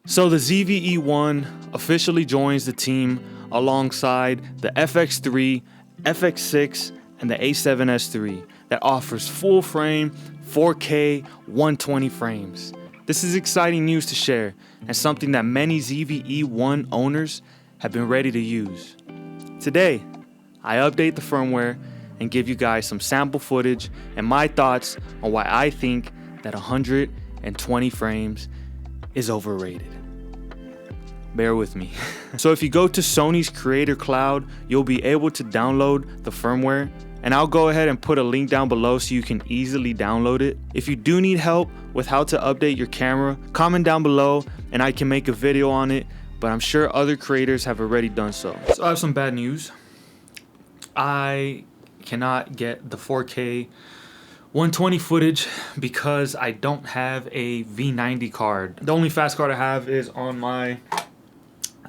So the ZVE1 officially joins the team alongside the FX3, FX6, and the A7S3 that offers full frame 4K 120 frames. This is exciting news to share and something that many ZVE1 owners have been ready to use. Today, I update the firmware and give you guys some sample footage and my thoughts on why I think that 120 frames is overrated. Bear with me. So if you go to Sony's Creator Cloud, you'll be able to download the firmware, and I'll go ahead and put a link down below so you can easily download it. If you do need help with how to update your camera, comment down below and I can make a video on it, but I'm sure other creators have already done so. So I have some bad news. I cannot get the 4K 120 footage because I don't have a V90 card. The only fast card I have is on my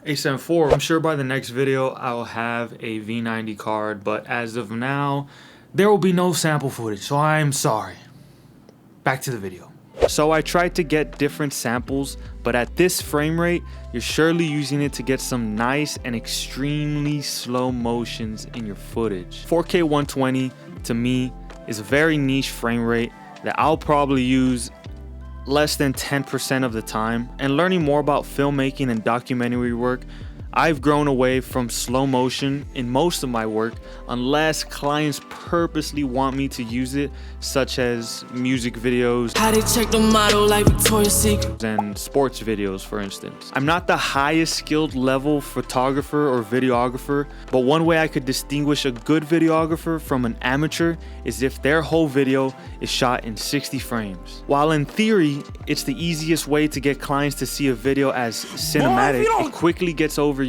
A7 IV. I'm sure by the next video I'll have a V90 card, but as of now there will be no sample footage, so I'm sorry. Back to the video. So I tried to get different samples, but at this frame rate you're surely using it to get some nice and extremely slow motions in your footage. 4K 120 to me is a very niche frame rate that I'll probably use less than 10% of the time. And learning more about filmmaking and documentary work, I've grown away from slow motion in most of my work unless clients purposely want me to use it, such as music videos How they check the model like Victoria's Secret and sports videos, for instance. I'm not the highest skilled level photographer or videographer, but one way I could distinguish a good videographer from an amateur is if their whole video is shot in 60 frames. While in theory, it's the easiest way to get clients to see a video as cinematic, it quickly gets overused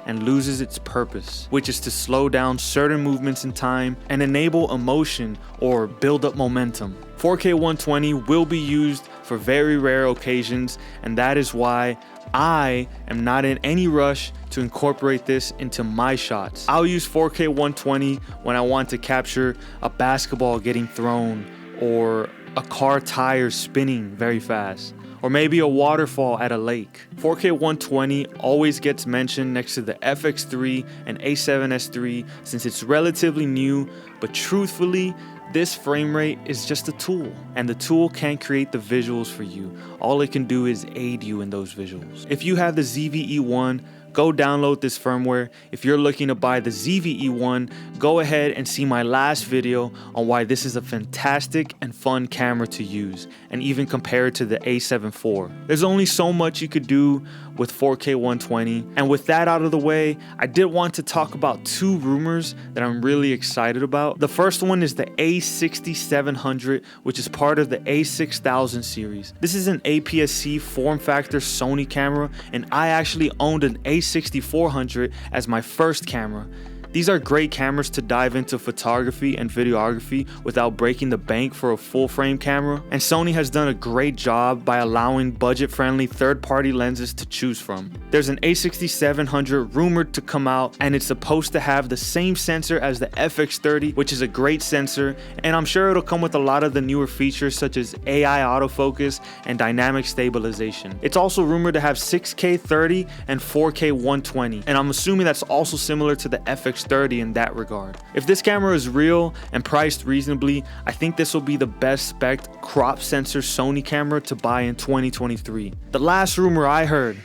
and loses its purpose, which is to slow down certain movements in time and enable emotion or build up momentum. 4K 120 will be used for very rare occasions, and that is why I am not in any rush to incorporate this into my shots. I'll use 4K 120 when I want to capture a basketball getting thrown, or a car tire spinning very fast, or maybe a waterfall at a lake. 4K 120 always gets mentioned next to the FX3 and A7S3 since it's relatively new, but truthfully, this frame rate is just a tool, and the tool can't create the visuals for you. All it can do is aid you in those visuals. If you have the ZVE1, go download this firmware. If you're looking to buy the ZVE1, go ahead and see my last video on why this is a fantastic and fun camera to use, and even compare it to the A7 IV. There's only so much you could do with 4K 120, and with that out of the way, I did want to talk about two rumors that I'm really excited about. The first one is the A6700, which is part of the A6000 series. This is an APS-C form factor Sony camera, and I actually owned an A6400 as my first camera. These are great cameras to dive into photography and videography without breaking the bank for a full frame camera, and Sony has done a great job by allowing budget-friendly third-party lenses to choose from. There's an A6700 rumored to come out, and it's supposed to have the same sensor as the FX30, which is a great sensor, and I'm sure it'll come with a lot of the newer features such as AI autofocus and dynamic stabilization. It's also rumored to have 6K 30 and 4K 120, and I'm assuming that's also similar to the FX30 in that regard. If this camera is real and priced reasonably, I think this will be the best spec crop sensor Sony camera to buy in 2023. The last rumor I heard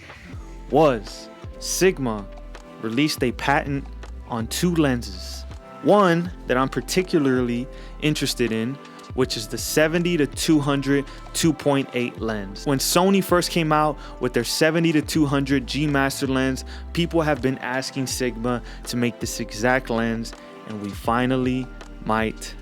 was Sigma released a patent on two lenses. One that I'm particularly interested in, which is the 70-200 2.8 lens. When Sony first came out with their 70-200 G Master lens, people have been asking Sigma to make this exact lens, and we finally might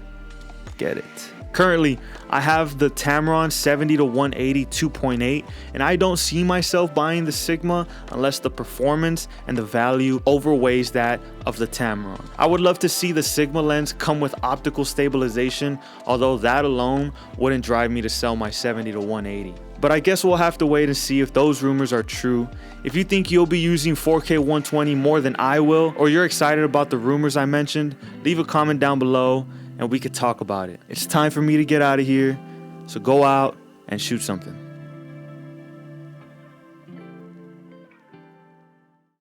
get it. Currently, I have the Tamron 70-180 2.8, and I don't see myself buying the Sigma unless the performance and the value overweighs that of the Tamron. I would love to see the Sigma lens come with optical stabilization, although that alone wouldn't drive me to sell my 70-180. But I guess we'll have to wait and see if those rumors are true. If you think you'll be using 4K 120 more than I will, or you're excited about the rumors I mentioned, leave a comment down below and we could talk about it. It's time for me to get out of here, so go out and shoot something.